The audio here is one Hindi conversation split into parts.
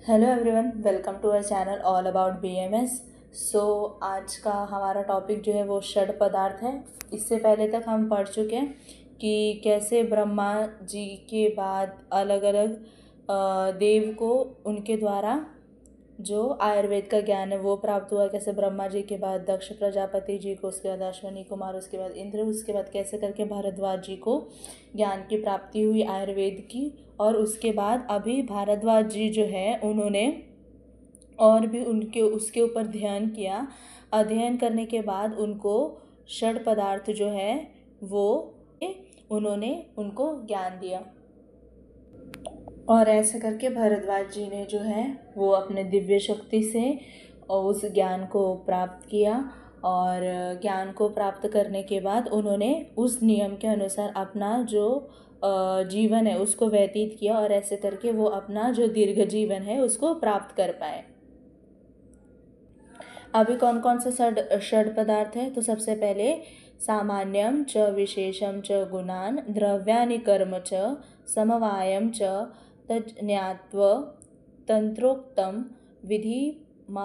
Hello everyone, welcome to our channel all about BMS. So आज का हमारा टॉपिक जो है वो षड पदार्थ है। इससे पहले तक हम पढ़ चुके हैं कि कैसे ब्रह्मा जी के बाद अलग अलग देव को उनके द्वारा जो आयुर्वेद का ज्ञान है वो प्राप्त हुआ। कैसे ब्रह्मा जी के बाद दक्ष प्रजापति जी को, उसके बाद अश्वनी कुमार, उसके बाद इंद्र, उसके बाद कैसे करके भारद्वाज जी को ज्ञान की प्राप्ति हुई आयुर्वेद की। और उसके बाद अभी भारद्वाज जी जो है उन्होंने और भी उनके उसके ऊपर ध्यान किया। अध्ययन करने के बाद उनको षड पदार्थ जो है वो उन्होंने उनको ज्ञान दिया। और ऐसे करके भारद्वाज जी ने जो है वो अपने दिव्य शक्ति से उस ज्ञान को प्राप्त किया। और ज्ञान को प्राप्त करने के बाद उन्होंने उस नियम के अनुसार अपना जो जीवन है उसको व्यतीत किया। और ऐसे करके वो अपना जो दीर्घ जीवन है उसको प्राप्त कर पाए। अभी कौन कौन से षड पदार्थ हैं? तो सबसे पहले सामान्यम च विशेषम च गुणान द्रव्यानि कर्म च समवायम च तज्ज्ञात्व तंत्रोक्तम विधिम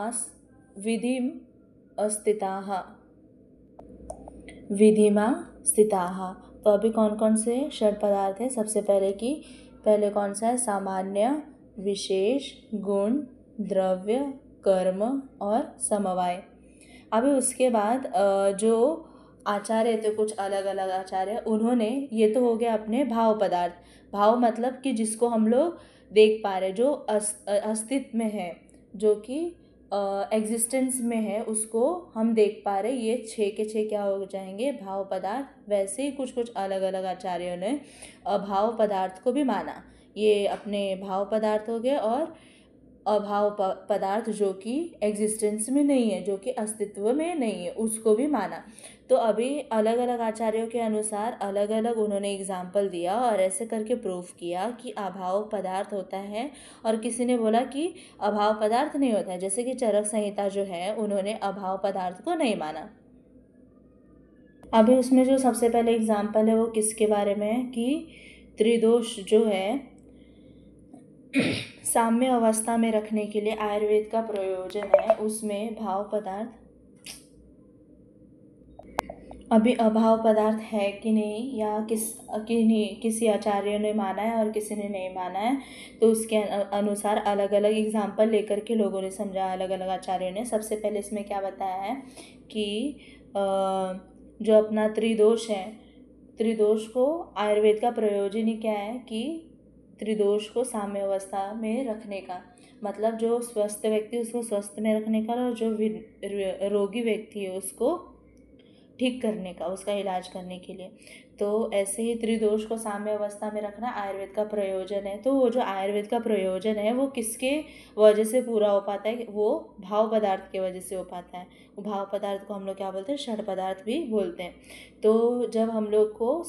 स्थिताः। तो अभी कौन कौन से षड पदार्थ हैं? सबसे पहले कौन सा है? सामान्य, विशेष, गुण, द्रव्य, कर्म और समवाय। अभी उसके बाद जो आचार्य थे, कुछ अलग अलग आचार्य, उन्होंने ये तो हो गया अपने भाव पदार्थ। भाव मतलब कि जिसको हम लोग देख पा रहे, जो अस्तित्व में है, जो कि एग्जिस्टेंस में है, उसको हम देख पा रहे। ये 6 के 6 क्या हो जाएंगे? भाव पदार्थ। वैसे ही कुछ कुछ अलग अलग आचार्यों ने अभाव पदार्थ को भी माना। ये अपने भाव पदार्थ हो गए। और अभाव पदार्थ जो कि एग्जिस्टेंस में नहीं है, जो कि अस्तित्व में नहीं है, उसको भी माना। तो अभी अलग अलग आचार्यों के अनुसार अलग अलग उन्होंने एग्जाम्पल दिया और ऐसे करके प्रूफ किया कि अभाव पदार्थ होता है। और किसी ने बोला कि अभाव पदार्थ नहीं होता है। जैसे कि चरक संहिता जो है, उन्होंने अभाव पदार्थ को नहीं माना। अभी उसमें जो सबसे पहले एग्जाम्पल है वो किसके बारे में है कि त्रिदोष जो है साम्य अवस्था में रखने के लिए आयुर्वेद का प्रयोजन है। उसमें भाव पदार्थ अभी अभाव पदार्थ है कि नहीं, या किसी आचार्य ने माना है और किसी ने नहीं माना है। तो उसके अनुसार अलग अलग एग्जाम्पल लेकर के लोगों ने समझा, अलग अलग आचार्यों ने। सबसे पहले इसमें क्या बताया है कि जो अपना त्रिदोष है, त्रिदोष को आयुर्वेद का प्रयोजन ही क्या है कि त्रिदोष को साम्य अवस्था में रखने का, मतलब जो स्वस्थ व्यक्ति उसको स्वस्थ में रखने का, और जो रोगी व्यक्ति है उसको ठीक करने का, उसका इलाज करने के लिए। तो ऐसे ही त्रिदोष को साम्य अवस्था में रखना आयुर्वेद का प्रयोजन है। तो वो जो आयुर्वेद का प्रयोजन है वो किसके वजह से पूरा हो पाता है? वो भाव पदार्थ के वजह से हो पाता है। वो भाव पदार्थ को हम लोग क्या बोलते हैं? षड पदार्थ भी बोलते हैं। तो जब हम लोग को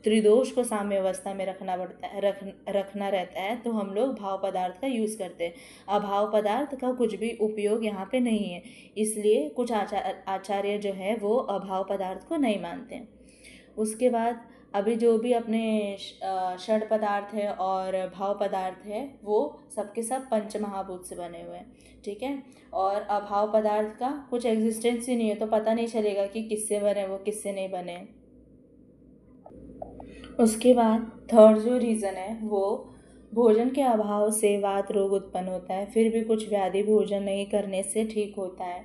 त्रिदोष को साम्य अवस्था में रखना पड़ता है, रखना रहता है, तो हम लोग भाव पदार्थ का यूज़ करते हैं। अभाव पदार्थ का कुछ भी उपयोग यहाँ पे नहीं है। इसलिए कुछ आचार्य जो है वो अभाव पदार्थ को नहीं मानते हैं। उसके बाद अभी जो भी अपने षड पदार्थ है और भाव पदार्थ है वो सबके सब पंचमहाभूत से बने हुए हैं, ठीक है। और अभाव पदार्थ का कुछ एग्जिस्टेंस ही नहीं है, तो पता नहीं चलेगा कि किससे बने वो, किससे नहीं बने। उसके बाद थर्ड जो रीज़न है वो भोजन के अभाव से वात रोग उत्पन्न होता है, फिर भी कुछ व्याधि भोजन नहीं करने से ठीक होता है।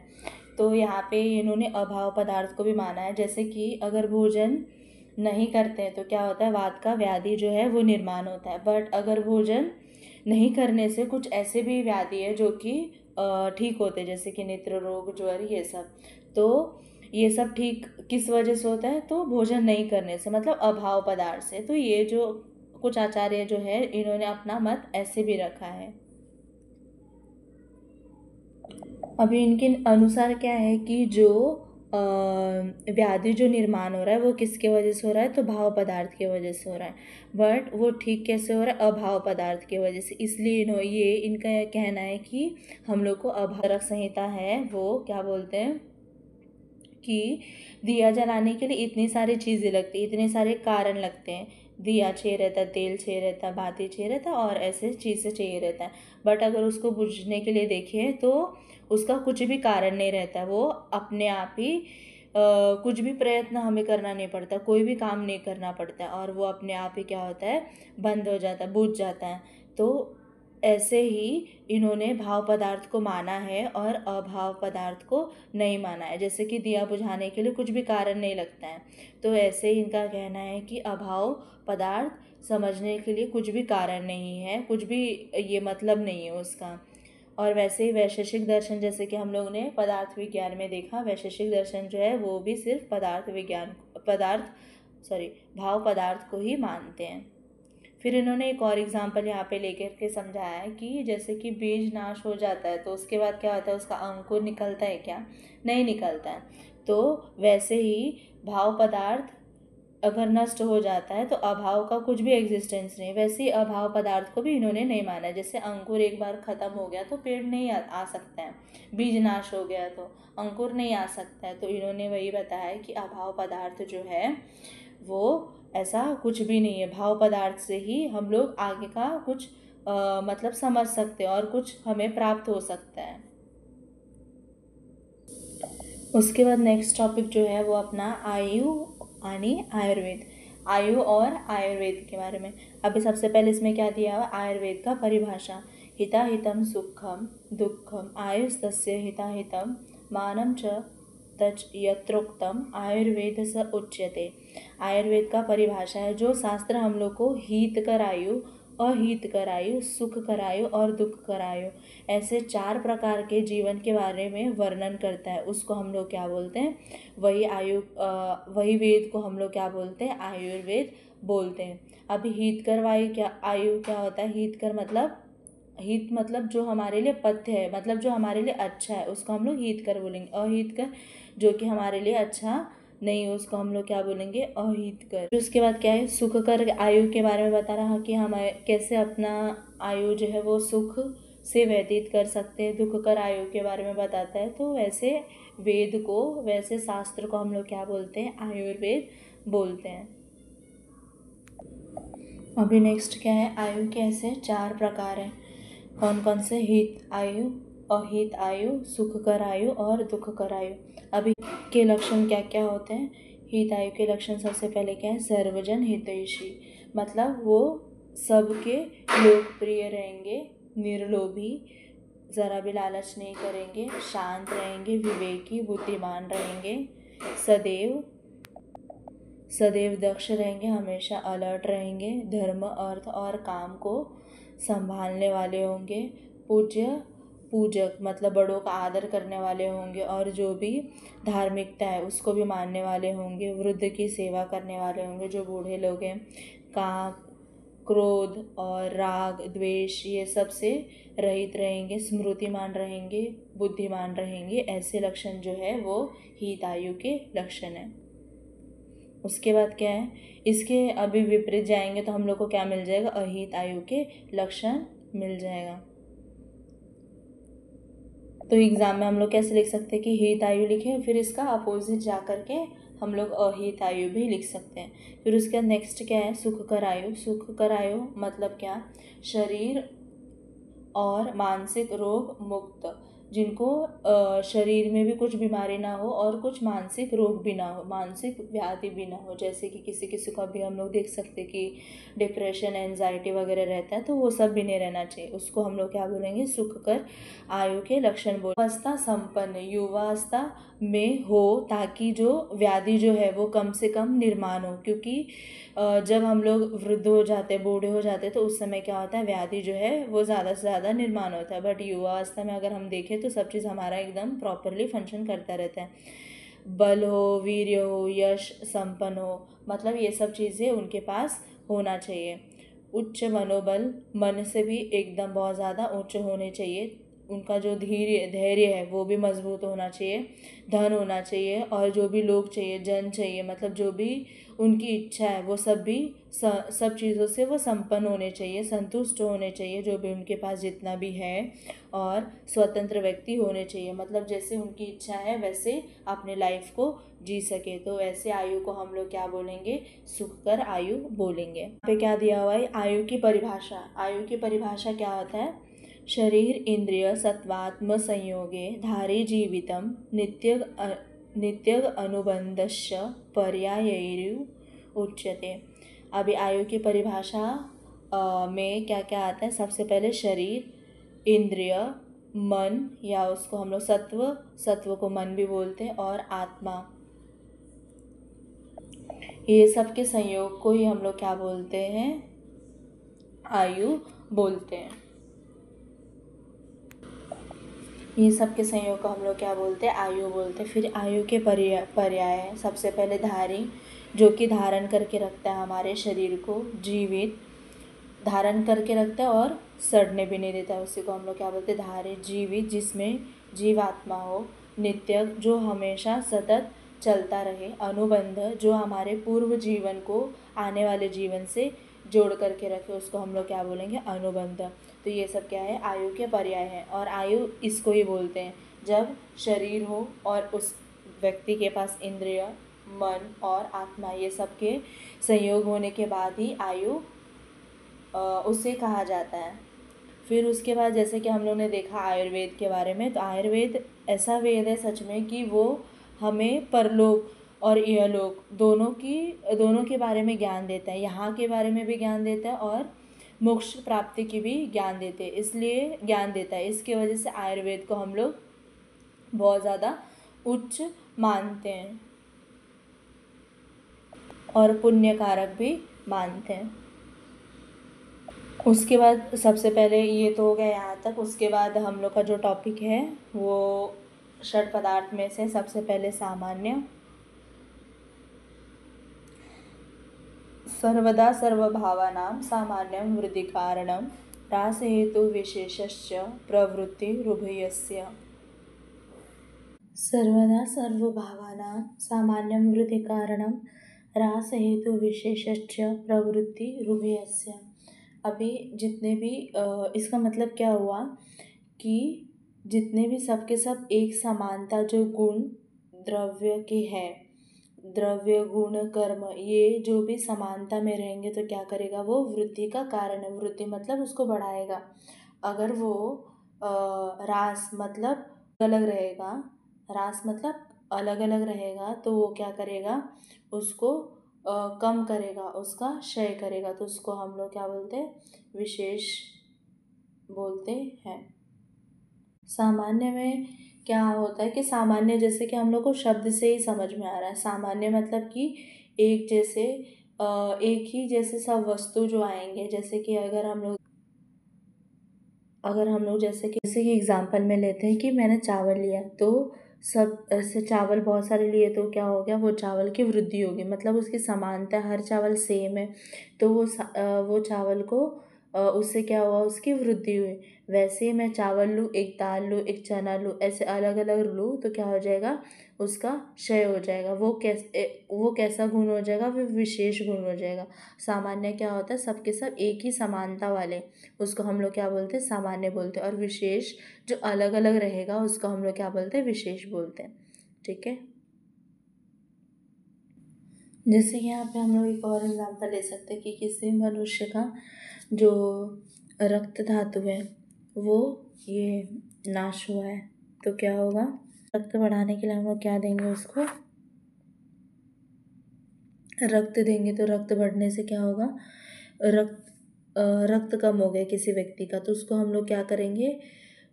तो यहाँ पे इन्होंने अभाव पदार्थ को भी माना है। जैसे कि अगर भोजन नहीं करते हैं तो क्या होता है? वात का व्याधि जो है वो निर्माण होता है। बट अगर भोजन नहीं करने से कुछ ऐसे भी व्याधि है जो कि ठीक होते हैं, जैसे कि नेत्र रोग, ज्वर, ये सब। तो ये सब ठीक किस वजह से होता है? तो भोजन नहीं करने से, मतलब अभाव पदार्थ से। तो ये जो कुछ आचार्य जो है इन्होंने अपना मत ऐसे भी रखा है। अभी इनके अनुसार क्या है कि जो व्याधि जो निर्माण हो रहा है वो किसके वजह से हो रहा है? तो भाव पदार्थ के वजह से हो रहा है। बट वो ठीक कैसे हो रहा है? अभाव पदार्थ के वजह से। इसलिए ये इनका कहना है कि हम लोग को अभारक संहिता है वो क्या बोलते हैं कि दिया जलाने के लिए इतनी सारी चीज़ें लगती हैं, इतने सारे कारण लगते हैं। दिया चाहिए रहता है, तेल चाहिए रहता है, बाती चाहिए रहता है और ऐसे चीज़ें चाहिए रहता है। बट अगर उसको बुझने के लिए देखें तो उसका कुछ भी कारण नहीं रहता है, वो अपने आप ही कुछ भी प्रयत्न हमें करना नहीं पड़ता, कोई भी काम नहीं करना पड़ता है और वो अपने आप ही क्या होता है, बंद हो जाता है, बुझ जाता है। तो ऐसे ही इन्होंने भाव पदार्थ को माना है और अभाव पदार्थ को नहीं माना है। जैसे कि दिया बुझाने के लिए कुछ भी कारण नहीं लगता है, तो ऐसे ही इनका कहना है कि अभाव पदार्थ समझने के लिए कुछ भी कारण नहीं है, कुछ भी ये मतलब नहीं है उसका। और वैसे ही वैशेषिक दर्शन, जैसे कि हम लोग ने पदार्थ विज्ञान में देखा, वैशेषिक दर्शन जो है वो भी सिर्फ भाव पदार्थ को ही मानते हैं। फिर इन्होंने एक और एग्जाम्पल यहाँ पे लेकर के समझाया है कि जैसे कि बीज नाश हो जाता है तो उसके बाद क्या होता है, उसका अंकुर निकलता है क्या, नहीं निकलता है। तो वैसे ही भाव पदार्थ अगर नष्ट हो जाता है तो अभाव का कुछ भी एग्जिस्टेंस नहीं। वैसे ही अभाव पदार्थ को भी इन्होंने नहीं माना। जैसे अंकुर एक बार ख़त्म हो गया तो पेड़ नहीं आ सकता है, बीज नाश हो गया तो अंकुर नहीं आ सकता है। तो इन्होंने वही बताया कि अभाव पदार्थ जो है वो ऐसा कुछ भी नहीं है, भाव पदार्थ से ही हम लोग आगे का कुछ मतलब समझ सकते हैं और कुछ हमें प्राप्त हो सकता है। उसके बाद नेक्स्ट टॉपिक जो है वो अपना आयु यानी आयुर्वेद, आयु और आयुर्वेद के बारे में। अभी सबसे पहले इसमें क्या दिया हुआ, आयुर्वेद का परिभाषा। हिता हितम सुखम दुखम आयुस्तस्य हिता हितम मानम च तच यत्रोक्तम आयुर्वेद स उच्यते। आयुर्वेद का परिभाषा है जो शास्त्र हम लोग को हित कर आयु, अहित कर आयु, सुख कर आयु और दुख कर आयु, ऐसे 4 प्रकार के जीवन के बारे में वर्णन करता है, उसको हम लोग क्या बोलते हैं, वही वेद को हम लोग क्या बोलते हैं, आयुर्वेद बोलते हैं। अभी हित कर वायु क्या, आयु क्या होता है, हित मतलब जो हमारे लिए पथ्य है, मतलब जो हमारे लिए अच्छा है उसको हम लोग हित कर बोलेंगे। अहित कर जो कि हमारे लिए अच्छा नहीं है उसको हम लोग क्या बोलेंगे, अहित कर। फिर उसके बाद क्या है, सुख कर आयु के बारे में बता रहा कि हम कैसे अपना आयु जो है वो सुख से व्यतीत कर सकते हैं। दुख कर आयु के बारे में बताता है। तो वैसे वेद को, वैसे शास्त्र को हम लोग क्या बोलते हैं, आयुर्वेद बोलते हैं। अभी नेक्स्ट क्या है, आयु के ऐसे 4 प्रकार हैं। कौन कौन से, हित आयु, अहित आयु, सुख कर आयु और दुख कर आयु। अभी के लक्षण क्या क्या होते हैं। हित आयु के लक्षण सबसे पहले क्या है, सर्वजन हितैषी, मतलब वो सबके लोकप्रिय रहेंगे, निर्लोभी, ज़रा भी लालच नहीं करेंगे, शांत रहेंगे, विवेकी बुद्धिमान रहेंगे, सदैव दक्ष रहेंगे, हमेशा अलर्ट रहेंगे, धर्म अर्थ और काम को संभालने वाले होंगे, पूजक मतलब बड़ों का आदर करने वाले होंगे और जो भी धार्मिकता है उसको भी मानने वाले होंगे, वृद्ध की सेवा करने वाले होंगे, जो बूढ़े लोग हैं, काम क्रोध और राग द्वेष ये सब से रहित रहेंगे, स्मृतिमान रहेंगे, बुद्धिमान रहेंगे। ऐसे लक्षण जो है वो हित आयु के लक्षण हैं। उसके बाद क्या है, इसके अभी विपरीत जाएंगे तो हम लोग को क्या मिल जाएगा, अहित आयु के लक्षण मिल जाएगा। तो एग्जाम में हम लोग कैसे लिख सकते हैं कि हित आयु लिखें, फिर इसका अपोजिट जा करके हम लोग अहित आयु भी लिख सकते हैं। फिर उसके बाद नेक्स्ट क्या है, सुख कर आयु। सुख कर आयु मतलब क्या, शरीर और मानसिक रोग मुक्त, जिनको शरीर में भी कुछ बीमारी ना हो और कुछ मानसिक रोग भी ना हो, मानसिक व्याधि भी ना हो। जैसे कि किसी किसी को अभी हम लोग देख सकते कि डिप्रेशन एंजाइटी वगैरह रहता है, तो वो सब भी नहीं रहना चाहिए। उसको हम लोग क्या बोलेंगे, सुख कर आयु के लक्षण बोल। अवस्था संपन्न युवावस्था में हो, ताकि जो व्याधि जो है वो कम से कम निर्माण हो, क्योंकि जब हम लोग वृद्ध हो जाते, बूढ़े हो जाते, तो उस समय क्या होता है, व्याधि जो है वो ज़्यादा से ज़्यादा निर्माण होता है। बट युवावस्था में अगर हम देखें तो सब चीज़ हमारा एकदम प्रॉपरली फंक्शन करता रहता है। बल हो, वीर्य हो, यश संपन्न हो, मतलब ये सब चीज़ें उनके पास होना चाहिए। उच्च मनोबल, मन से भी एकदम बहुत ज़्यादा उच्च होने चाहिए। उनका जो धैर्य है वो भी मजबूत होना चाहिए, धन होना चाहिए, और जो भी लोग चाहिए, जन चाहिए, मतलब जो भी उनकी इच्छा है वो सब भी सब चीज़ों से वो संपन्न होने चाहिए, संतुष्ट होने चाहिए, जो भी उनके पास जितना भी है, और स्वतंत्र व्यक्ति होने चाहिए, मतलब जैसे उनकी इच्छा है वैसे अपने लाइफ को जी सके। तो ऐसे आयु को हम लोग क्या बोलेंगे, सुखकर आयु बोलेंगे। यहाँ पे क्या दिया हुआ है, आयु की परिभाषा। आयु की परिभाषा क्या होता है, शरीर इंद्रिय सत्वात्म संयोगे धारी जीवितम नित्य अनुबंधस्य पर्यायैरु उच्यते। अभी आयु की परिभाषा में क्या क्या आता है, सबसे पहले शरीर, इंद्रिय, मन, या उसको हम लोग सत्व को मन भी बोलते हैं, और आत्मा, ये सब के संयोग को ही हम लोग क्या बोलते हैं, आयु बोलते हैं। ये सब के संयोग को हम लोग क्या बोलते हैं, आयु बोलते हैं। फिर आयु के पर्याय है, सबसे पहले धारी, जो कि धारण करके रखता है हमारे शरीर को, जीवित, धारण करके रखता है और सड़ने भी नहीं देता है, उसी को हम लोग क्या बोलते हैं, धारी, जीवित, जिसमें जीवात्मा हो, नित्य, जो हमेशा सतत चलता रहे, अनुबंध, जो हमारे पूर्व जीवन को आने वाले जीवन से जोड़ करके रखे, उसको हम लोग क्या बोलेंगे, अनुबंध। तो ये सब क्या है, आयु के पर्याय हैं। और आयु इसको ही बोलते हैं जब शरीर हो और उस व्यक्ति के पास इंद्रिय, मन और आत्मा, ये सब के संयोग होने के बाद ही आयु उसे कहा जाता है। फिर उसके बाद जैसे कि हम लोग ने देखा आयुर्वेद के बारे में, तो आयुर्वेद ऐसा वेद है सच में कि वो हमें परलोक और इहलोक दोनों के बारे में ज्ञान देता है, यहाँ के बारे में भी ज्ञान देता है और मोक्ष प्राप्ति की भी ज्ञान देते हैं, इसलिए ज्ञान देता है। इसकी वजह से आयुर्वेद को हम लोग बहुत ज़्यादा उच्च मानते हैं और पुण्यकारक भी मानते हैं। उसके बाद सबसे पहले ये तो हो गया यहाँ तक। उसके बाद हम लोग का जो टॉपिक है वो षड पदार्थ में से सबसे पहले सामान्य। सर्वदा सर्वभावानां सामान्यं वृद्धि कारणं ह्रास हेतु विशेषस्य प्रवृत्तिरुभयस्य। सर्वदा सर्वभावानां सामान्यं वृद्धि कारणं ह्रास हेतु विशेषस्य प्रवृत्तिरुभयस्य। अभी जितने भी इसका मतलब क्या हुआ कि जितने भी सबके सब एक समानता जो गुण द्रव्य के है, द्रव्य गुण कर्म, ये जो भी समानता में रहेंगे तो क्या करेगा, वो वृद्धि का कारण है। वृद्धि मतलब उसको बढ़ाएगा। अगर वो रास मतलब अलग रहेगा, रास मतलब अलग अलग रहेगा, तो वो क्या करेगा, उसको कम करेगा, उसका क्षय करेगा, तो उसको हम लोग क्या बोलते हैं, विशेष बोलते हैं। सामान्य में क्या होता है कि सामान्य जैसे कि हम लोग को शब्द से ही समझ में आ रहा है, सामान्य मतलब कि एक जैसे एक ही जैसे सब वस्तु जो आएंगे, जैसे कि अगर हम लोग जैसे कि एग्जांपल में लेते हैं कि मैंने चावल लिया, तो सब ऐसे चावल बहुत सारे लिए तो क्या हो गया, वो चावल की वृद्धि होगी, मतलब उसकी समानता, हर चावल सेम है तो वो चावल को उससे क्या हुआ, उसकी वृद्धि हुई। वैसे ही मैं चावल लूँ, एक दाल लूँ, एक चना लूँ, ऐसे अलग अलग लूँ तो क्या हो जाएगा, उसका क्षय हो जाएगा। वो कैसा गुण हो जाएगा, वो विशेष गुण हो जाएगा। सामान्य क्या होता है, सबके सब एक ही समानता वाले, उसको हम लोग क्या बोलते हैं, सामान्य बोलते हैं। और विशेष जो अलग अलग रहेगा उसको हम लोग क्या बोलते हैं, विशेष बोलते हैं। ठीक है, जैसे यहाँ पे हम लोग एक और एग्जाम्पल ले सकते हैं कि किसी मनुष्य का जो रक्त धातु है वो ये नाश हुआ है, तो क्या होगा, रक्त बढ़ाने के लिए हम लोग क्या देंगे, उसको रक्त देंगे, तो रक्त बढ़ने से क्या होगा, रक्त कम हो गया किसी व्यक्ति का, तो उसको हम लोग क्या करेंगे,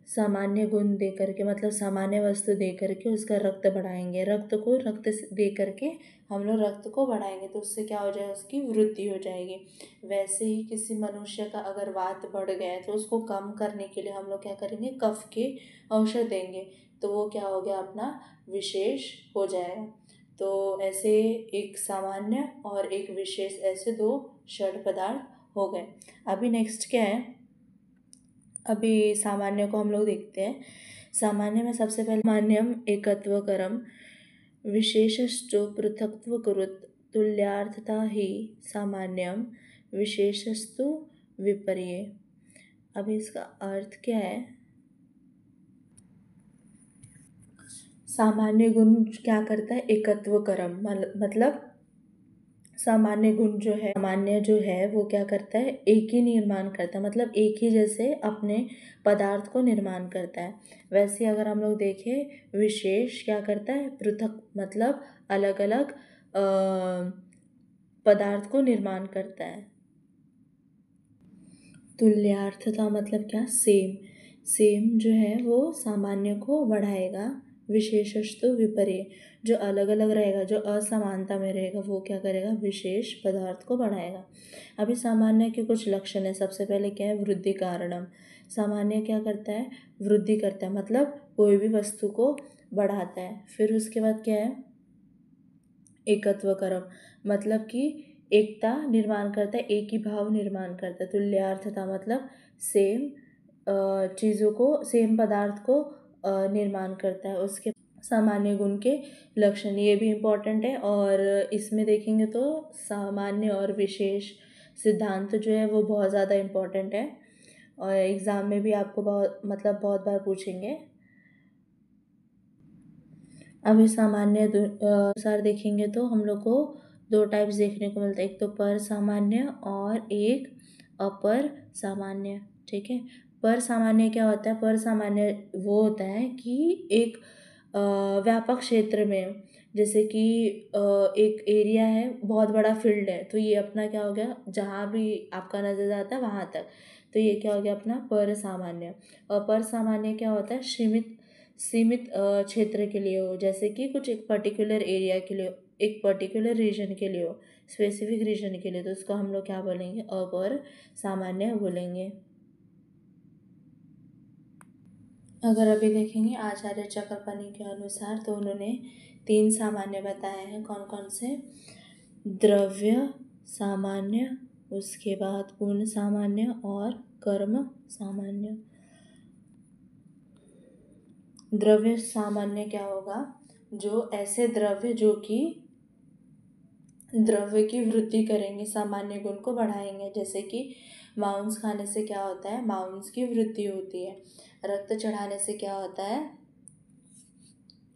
सामान्य गुण दे करके, मतलब सामान्य वस्तु दे करके उसका रक्त बढ़ाएंगे, रक्त दे करके हम लोग रक्त को बढ़ाएंगे, तो उससे क्या हो जाएगा, उसकी वृद्धि हो जाएगी। वैसे ही किसी मनुष्य का अगर वात बढ़ गया है तो उसको कम करने के लिए हम लोग क्या करेंगे, कफ के औषध देंगे, तो वो क्या हो गया, अपना विशेष हो जाएगा। तो ऐसे एक सामान्य और एक विशेष, ऐसे दो षड पदार्थ हो गए। अभी नेक्स्ट क्या है, अभी सामान्य को हम लोग देखते हैं। सामान्य में सबसे पहले सामान्यम एकत्वकरम विशेषश्चो पृथक्त्वकुरुत तुल्यार्थता ही सामान्यम विशेषस्तु विपर्ये। अभी इसका अर्थ क्या है? सामान्य गुण क्या करता है? एकत्वकरम मतलब सामान्य गुण जो है, सामान्य जो है वो क्या करता है? एक ही निर्माण करता है, मतलब एक ही जैसे अपने पदार्थ को निर्माण करता है। वैसे अगर हम लोग देखें, विशेष क्या करता है? पृथक, मतलब अलग अलग पदार्थ को निर्माण करता है। तुल्यार्थता मतलब क्या? सेम। सेम जो है वो सामान्य को बढ़ाएगा। विशेषस्तु विपर्य, जो अलग अलग रहेगा, जो असमानता में रहेगा, वो क्या करेगा? विशेष पदार्थ को बढ़ाएगा। अभी सामान्य के कुछ लक्षण है। सबसे पहले क्या है? वृद्धि कारणम। सामान्य क्या करता है? वृद्धि करता है, मतलब कोई भी वस्तु को बढ़ाता है। फिर उसके बाद क्या है? एकत्वकरम, मतलब कि एकता निर्माण करता है, एक ही भाव निर्माण करता है। तुल्यार्थता मतलब सेम चीज़ों को, सेम पदार्थ को निर्माण करता है। उसके सामान्य गुण के लक्षण, ये भी इम्पोर्टेंट है। और इसमें देखेंगे तो सामान्य और विशेष सिद्धांत जो है वो बहुत ज़्यादा इम्पोर्टेंट है, और एग्ज़ाम में भी आपको बहुत बार पूछेंगे। अभी सामान्य अनुसार देखेंगे तो हम लोग को दो टाइप्स देखने को मिलता है, एक तो पर सामान्य और एक अपर सामान्य। ठीक है, पर सामान्य क्या होता है? पर सामान्य वो होता है कि एक व्यापक क्षेत्र में, जैसे कि एक एरिया है, बहुत बड़ा फील्ड है, तो ये अपना क्या हो गया? जहाँ भी आपका नज़र आता है वहाँ तक, तो ये क्या हो गया? अपना पर सामान्य। अपर सामान्य क्या होता है? सीमित क्षेत्र के लिए हो, जैसे कि कुछ एक पर्टिकुलर एरिया के लिए, एक पर्टिकुलर रीजन के लिए हो, स्पेसिफिक रीजन के लिए, तो उसको हम लोग क्या बोलेंगे? अपर सामान्य बोलेंगे। अगर अभी देखेंगे आचार्य चक्रपाणी के अनुसार, तो उन्होंने 3 सामान्य बताए हैं। कौन कौन से? द्रव्य सामान्य, उसके बाद गुण सामान्य और कर्म सामान्य। द्रव्य सामान्य क्या होगा? जो ऐसे द्रव्य जो कि द्रव्य की वृद्धि करेंगे, सामान्य गुण को बढ़ाएंगे। जैसे कि मांस खाने से क्या होता है? मांस की वृद्धि होती है। रक्त चढ़ाने से क्या होता है?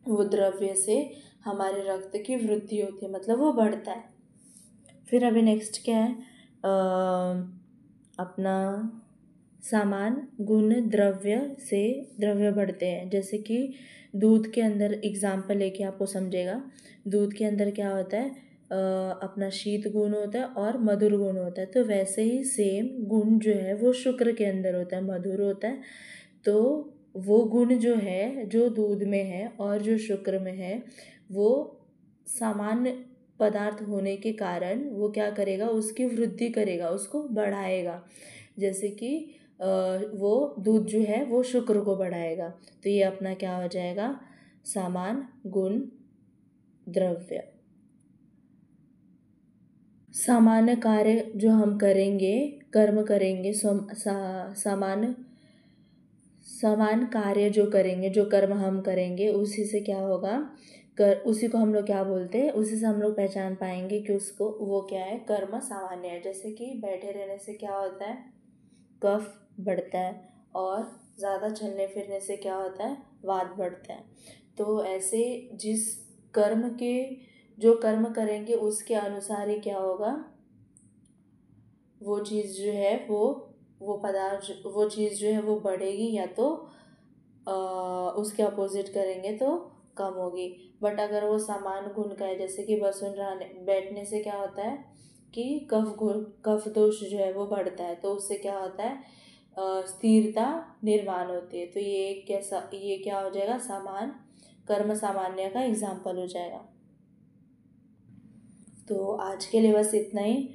वो द्रव्य से हमारे रक्त की वृद्धि होती है, मतलब वो बढ़ता है। फिर अभी नेक्स्ट क्या है? अपना समान गुण द्रव्य से द्रव्य बढ़ते हैं। जैसे कि दूध के अंदर, एग्जाम्पल लेके आपको समझेगा, दूध के अंदर क्या होता है? अपना शीत गुण होता है और मधुर गुण होता है। तो वैसे ही सेम गुण जो है वो शुक्र के अंदर होता है, मधुर होता है। तो वो गुण जो है, जो दूध में है और जो शुक्र में है, वो सामान्य पदार्थ होने के कारण वो क्या करेगा? उसकी वृद्धि करेगा, उसको बढ़ाएगा। जैसे कि वो दूध जो है वो शुक्र को बढ़ाएगा। तो ये अपना क्या हो जाएगा? समान गुण द्रव्य। सामान्य कार्य जो हम करेंगे, कर्म करेंगे, समान कार्य जो करेंगे, जो कर्म हम करेंगे, उसी से क्या होगा? उसी को हम लोग क्या बोलते हैं? उसी से हम लोग पहचान पाएंगे कि उसको, वो क्या है? कर्म सामान्य है। जैसे कि बैठे रहने से क्या होता है? कफ बढ़ता है, और ज़्यादा चलने फिरने से क्या होता है? वात बढ़ता है। तो ऐसे जिस कर्म के, जो कर्म करेंगे उसके अनुसार ही क्या होगा? वो चीज़ जो है वो पदार्थ, वो चीज़ जो है वो बढ़ेगी, या तो उसके अपोजिट करेंगे तो कम होगी। बट अगर वो समान गुण का है, जैसे कि बैठने से क्या होता है कि कफ दोष जो है वो बढ़ता है, तो उससे क्या होता है? स्थिरता निर्माण होती है। तो ये क्या हो जाएगा? समान कर्म सामान्य का एग्जाम्पल हो जाएगा। तो आज के लिए बस इतना ही।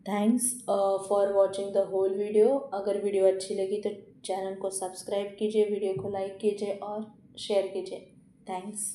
Thanks for watching the whole video. अगर वीडियो अच्छी लगी तो चैनल को सब्सक्राइब कीजिए, वीडियो को लाइक कीजिए और शेयर कीजिए। थैंक्स।